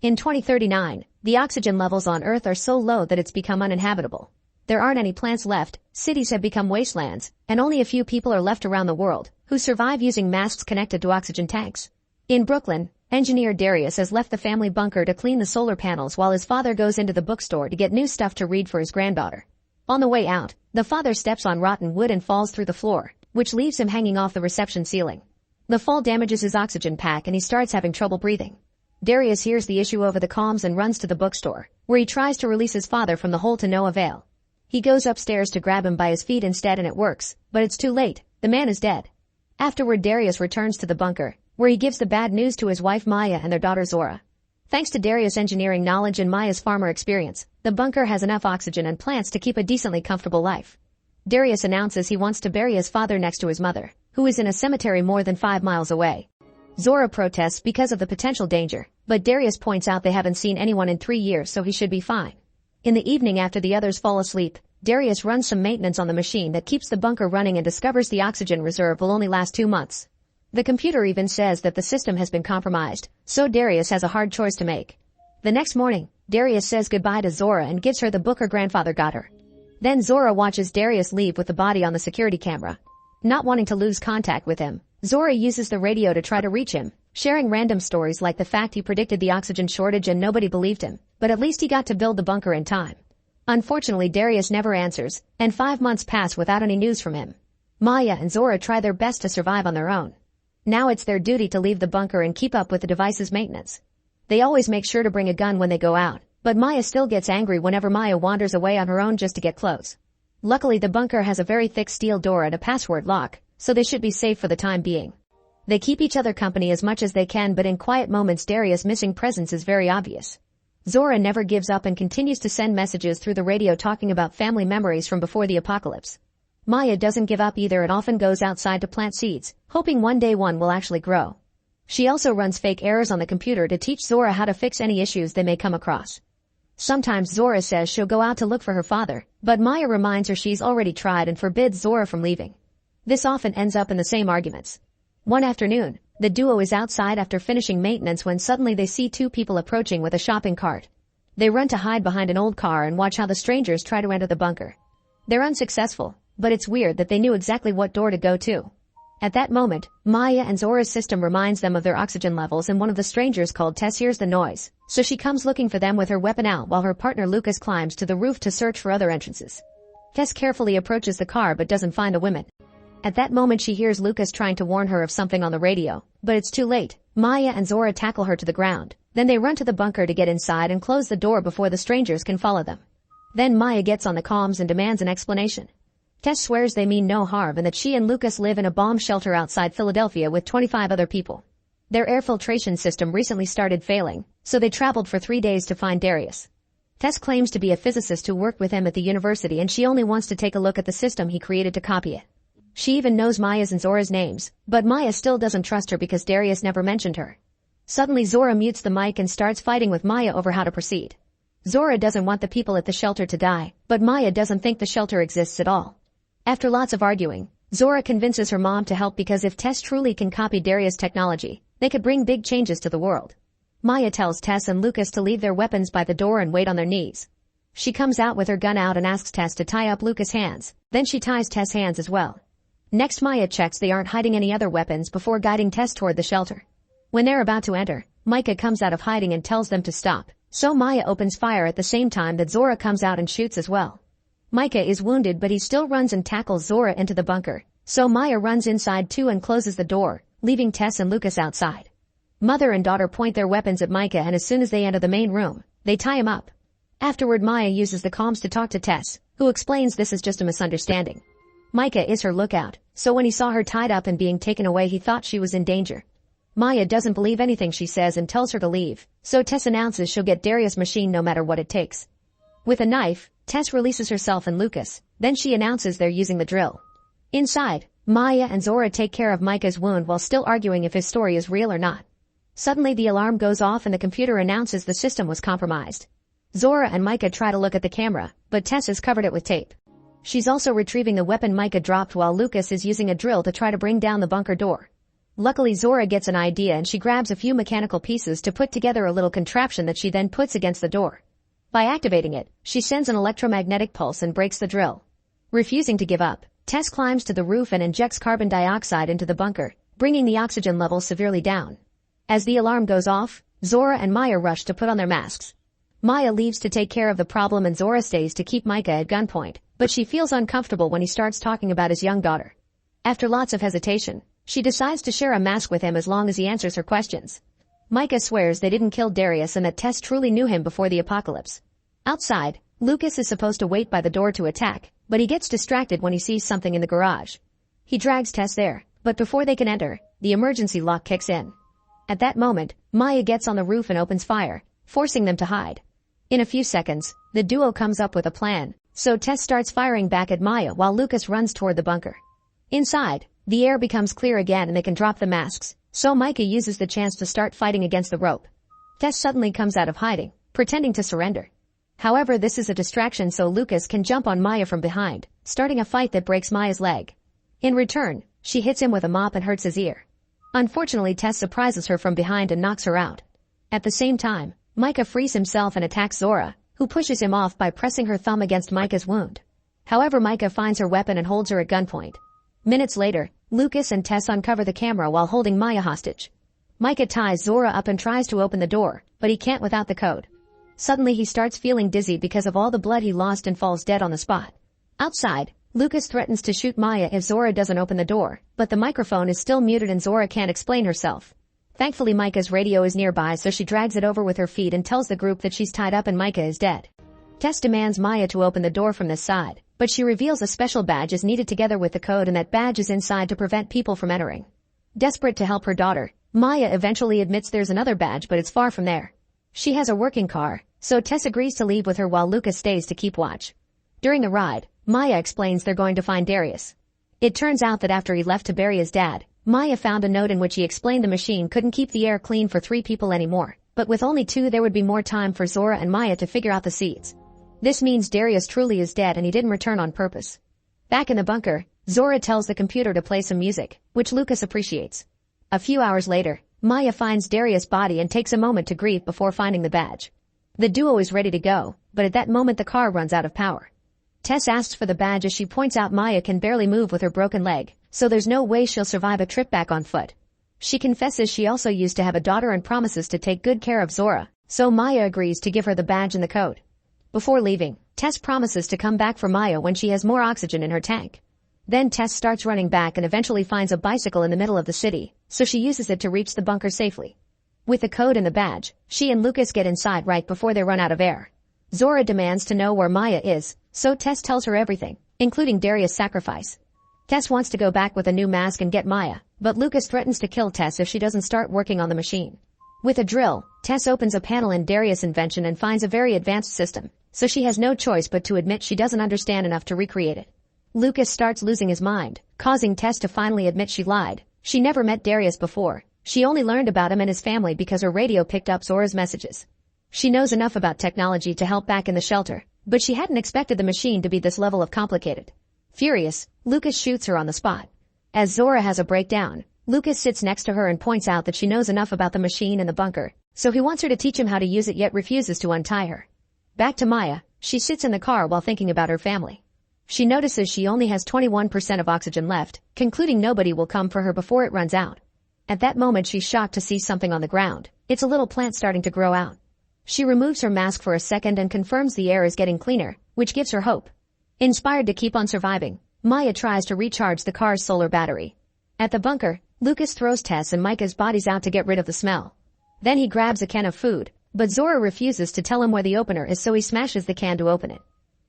In 2039, the oxygen levels on Earth are so low that it's become uninhabitable. There aren't any plants left, cities have become wastelands, and only a few people are left around the world who survive using masks connected to oxygen tanks. In Brooklyn, engineer Darius has left the family bunker to clean the solar panels while his father goes into the bookstore to get new stuff to read for his granddaughter. On the way out, the father steps on rotten wood and falls through the floor, which leaves him hanging off the reception ceiling. The fall damages his oxygen pack and he starts having trouble breathing. Darius hears the issue over the comms and runs to the bookstore, where he tries to release his father from the hole to no avail. He goes upstairs to grab him by his feet instead and it works, but it's too late, the man is dead. Afterward Darius returns to the bunker, where he gives the bad news to his wife Maya and their daughter Zora. Thanks to Darius' engineering knowledge and Maya's farmer experience, the bunker has enough oxygen and plants to keep a decently comfortable life. Darius announces he wants to bury his father next to his mother, who is in a cemetery more than 5 miles away. Zora protests because of the potential danger, but Darius points out they haven't seen anyone in 3 years so he should be fine. In the evening after the others fall asleep, Darius runs some maintenance on the machine that keeps the bunker running and discovers the oxygen reserve will only last 2 months. The computer even says that the system has been compromised, so Darius has a hard choice to make. The next morning, Darius says goodbye to Zora and gives her the book her grandfather got her. Then Zora watches Darius leave with the body on the security camera. Not wanting to lose contact with him, Zora uses the radio to try to reach him, sharing random stories like the fact he predicted the oxygen shortage and nobody believed him, but at least he got to build the bunker in time. Unfortunately, Darius never answers, and 5 months pass without any news from him. Maya and Zora try their best to survive on their own. Now it's their duty to leave the bunker and keep up with the device's maintenance. They always make sure to bring a gun when they go out, but Maya still gets angry whenever Maya wanders away on her own just to get close. Luckily, the bunker has a very thick steel door and a password lock, so they should be safe for the time being. They keep each other company as much as they can, but in quiet moments Darius' missing presence is very obvious. Zora never gives up and continues to send messages through the radio talking about family memories from before the apocalypse. Maya doesn't give up either and often goes outside to plant seeds, hoping one day one will actually grow. She also runs fake errors on the computer to teach Zora how to fix any issues they may come across. Sometimes Zora says she'll go out to look for her father, but Maya reminds her she's already tried and forbids Zora from leaving. This often ends up in the same arguments. One afternoon, the duo is outside after finishing maintenance when suddenly they see 2 people approaching with a shopping cart. They run to hide behind an old car and watch how the strangers try to enter the bunker. They're unsuccessful, but it's weird that they knew exactly what door to go to. At that moment, Maya and Zora's system reminds them of their oxygen levels and one of the strangers called Tess hears the noise, so she comes looking for them with her weapon out while her partner Lucas climbs to the roof to search for other entrances. Tess carefully approaches the car but doesn't find the women. At that moment she hears Lucas trying to warn her of something on the radio, but it's too late. Maya and Zora tackle her to the ground. Then they run to the bunker to get inside and close the door before the strangers can follow them. Then Maya gets on the comms and demands an explanation. Tess swears they mean no harm and that she and Lucas live in a bomb shelter outside Philadelphia with 25 other people. Their air filtration system recently started failing, so they traveled for 3 days to find Darius. Tess claims to be a physicist who worked with him at the university and she only wants to take a look at the system he created to copy it. She even knows Maya's and Zora's names, but Maya still doesn't trust her because Darius never mentioned her. Suddenly Zora mutes the mic and starts fighting with Maya over how to proceed. Zora doesn't want the people at the shelter to die, but Maya doesn't think the shelter exists at all. After lots of arguing, Zora convinces her mom to help because if Tess truly can copy Darius' technology, they could bring big changes to the world. Maya tells Tess and Lucas to leave their weapons by the door and wait on their knees. She comes out with her gun out and asks Tess to tie up Lucas' hands, then she ties Tess' hands as well. Next Maya checks they aren't hiding any other weapons before guiding Tess toward the shelter. When they're about to enter, Micah comes out of hiding and tells them to stop, so Maya opens fire at the same time that Zora comes out and shoots as well. Micah is wounded but he still runs and tackles Zora into the bunker, so Maya runs inside too and closes the door, leaving Tess and Lucas outside. Mother and daughter point their weapons at Micah and as soon as they enter the main room, they tie him up. Afterward Maya uses the comms to talk to Tess, who explains this is just a misunderstanding. Micah is her lookout, so when he saw her tied up and being taken away he thought she was in danger. Maya doesn't believe anything she says and tells her to leave, so Tess announces she'll get Darius' machine no matter what it takes. With a knife, Tess releases herself and Lucas, then she announces they're using the drill. Inside, Maya and Zora take care of Micah's wound while still arguing if his story is real or not. Suddenly the alarm goes off and the computer announces the system was compromised. Zora and Micah try to look at the camera, but Tess has covered it with tape. She's also retrieving the weapon Micah dropped while Lucas is using a drill to try to bring down the bunker door. Luckily Zora gets an idea and she grabs a few mechanical pieces to put together a little contraption that she then puts against the door. By activating it, she sends an electromagnetic pulse and breaks the drill. Refusing to give up, Tess climbs to the roof and injects carbon dioxide into the bunker, bringing the oxygen levels severely down. As the alarm goes off, Zora and Maya rush to put on their masks. Maya leaves to take care of the problem and Zora stays to keep Micah at gunpoint, but she feels uncomfortable when he starts talking about his young daughter. After lots of hesitation, she decides to share a mask with him as long as he answers her questions. Micah swears they didn't kill Darius and that Tess truly knew him before the apocalypse. Outside, Lucas is supposed to wait by the door to attack, but he gets distracted when he sees something in the garage. He drags Tess there, but before they can enter, the emergency lock kicks in. At that moment, Maya gets on the roof and opens fire, forcing them to hide. In a few seconds, the duo comes up with a plan, so Tess starts firing back at Maya while Lucas runs toward the bunker. Inside, the air becomes clear again and they can drop the masks, so Micah uses the chance to start fighting against the rope. Tess suddenly comes out of hiding, pretending to surrender. However, this is a distraction so Lucas can jump on Maya from behind, starting a fight that breaks Maya's leg. In return, she hits him with a mop and hurts his ear. Unfortunately, Tess surprises her from behind and knocks her out. At the same time, Micah frees himself and attacks Zora, who pushes him off by pressing her thumb against Micah's wound. However, Micah finds her weapon and holds her at gunpoint. Minutes later, Lucas and Tess uncover the camera while holding Maya hostage. Micah ties Zora up and tries to open the door, but he can't without the code. Suddenly he starts feeling dizzy because of all the blood he lost and falls dead on the spot. Outside, Lucas threatens to shoot Maya if Zora doesn't open the door, but the microphone is still muted and Zora can't explain herself. Thankfully Micah's radio is nearby so she drags it over with her feet and tells the group that she's tied up and Micah is dead. Tess demands Maya to open the door from this side, but she reveals a special badge is needed together with the code and that badge is inside to prevent people from entering. Desperate to help her daughter, Maya eventually admits there's another badge but it's far from there. She has a working car, so Tess agrees to leave with her while Lucas stays to keep watch. During the ride, Maya explains they're going to find Darius. It turns out that after he left to bury his dad, Maya found a note in which he explained the machine couldn't keep the air clean for 3 people anymore, but with only 2 there would be more time for Zora and Maya to figure out the seeds. This means Darius truly is dead and he didn't return on purpose. Back in the bunker, Zora tells the computer to play some music, which Lucas appreciates. A few hours later, Maya finds Darius' body and takes a moment to grieve before finding the badge. The duo is ready to go, but at that moment the car runs out of power. Tess asks for the badge as she points out Maya can barely move with her broken leg, so there's no way she'll survive a trip back on foot. She confesses she also used to have a daughter and promises to take good care of Zora, so Maya agrees to give her the badge and the code. Before leaving, Tess promises to come back for Maya when she has more oxygen in her tank. Then Tess starts running back and eventually finds a bicycle in the middle of the city, so she uses it to reach the bunker safely. With the code and the badge, she and Lucas get inside right before they run out of air. Zora demands to know where Maya is, so Tess tells her everything, including Darius' sacrifice. Tess wants to go back with a new mask and get Maya, but Lucas threatens to kill Tess if she doesn't start working on the machine. With a drill, Tess opens a panel in Darius' invention and finds a very advanced system, so she has no choice but to admit she doesn't understand enough to recreate it. Lucas starts losing his mind, causing Tess to finally admit she lied. She never met Darius before. She only learned about him and his family because her radio picked up Zora's messages. She knows enough about technology to help back in the shelter, but she hadn't expected the machine to be this level of complicated. Furious, Lucas shoots her on the spot. As Zora has a breakdown, Lucas sits next to her and points out that she knows enough about the machine and the bunker, so he wants her to teach him how to use it yet refuses to untie her. Back to Maya, she sits in the car while thinking about her family. She notices she only has 21% of oxygen left, concluding nobody will come for her before it runs out. At that moment she's shocked to see something on the ground. It's a little plant starting to grow out. She removes her mask for a second and confirms the air is getting cleaner, which gives her hope. Inspired to keep on surviving, Maya tries to recharge the car's solar battery. At the bunker, Lucas throws Tess and Micah's bodies out to get rid of the smell. Then he grabs a can of food, but Zora refuses to tell him where the opener is, so he smashes the can to open it.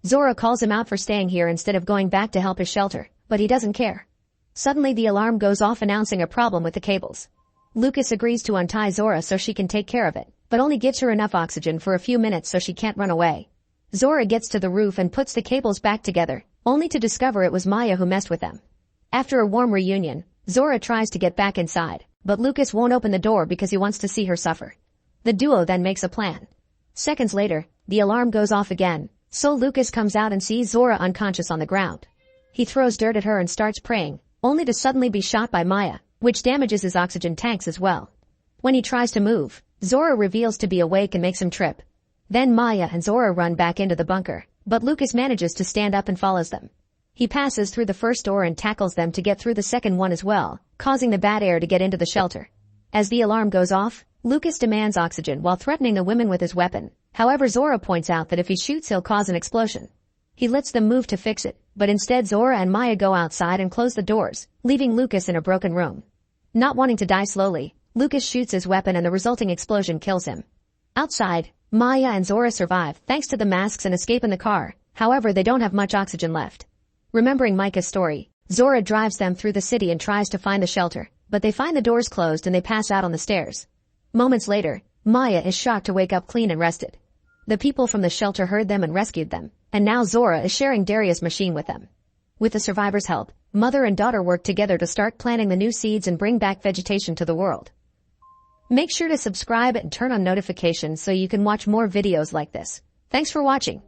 Zora calls him out for staying here instead of going back to help his shelter, but he doesn't care. Suddenly the alarm goes off announcing a problem with the cables. Lucas agrees to untie Zora so she can take care of it, but only gives her enough oxygen for a few minutes so she can't run away. Zora gets to the roof and puts the cables back together, only to discover it was Maya who messed with them. After a warm reunion, Zora tries to get back inside, but Lucas won't open the door because he wants to see her suffer. The duo then makes a plan. Seconds later, the alarm goes off again, so Lucas comes out and sees Zora unconscious on the ground. He throws dirt at her and starts praying, only to suddenly be shot by Maya. which damages his oxygen tanks as well. When he tries to move, Zora reveals to be awake and makes him trip. Then Maya and Zora run back into the bunker, but Lucas manages to stand up and follows them. He passes through the first door and tackles them to get through the second one as well, causing the bad air to get into the shelter. As the alarm goes off, Lucas demands oxygen while threatening the women with his weapon. However, Zora points out that if he shoots he'll cause an explosion. He lets them move to fix it, but instead Zora and Maya go outside and close the doors, leaving Lucas in a broken room. Not wanting to die slowly, Lucas shoots his weapon and the resulting explosion kills him. Outside, Maya and Zora survive thanks to the masks and escape in the car. However, they don't have much oxygen left. Remembering Micah's story, Zora drives them through the city and tries to find the shelter, but they find the doors closed and they pass out on the stairs. Moments later, Maya is shocked to wake up clean and rested. The people from the shelter heard them and rescued them, and now Zora is sharing Darius' machine with them. With the survivors' help, mother and daughter work together to start planting the new seeds and bring back vegetation to the world. Make sure to subscribe and turn on notifications so you can watch more videos like this. Thanks for watching.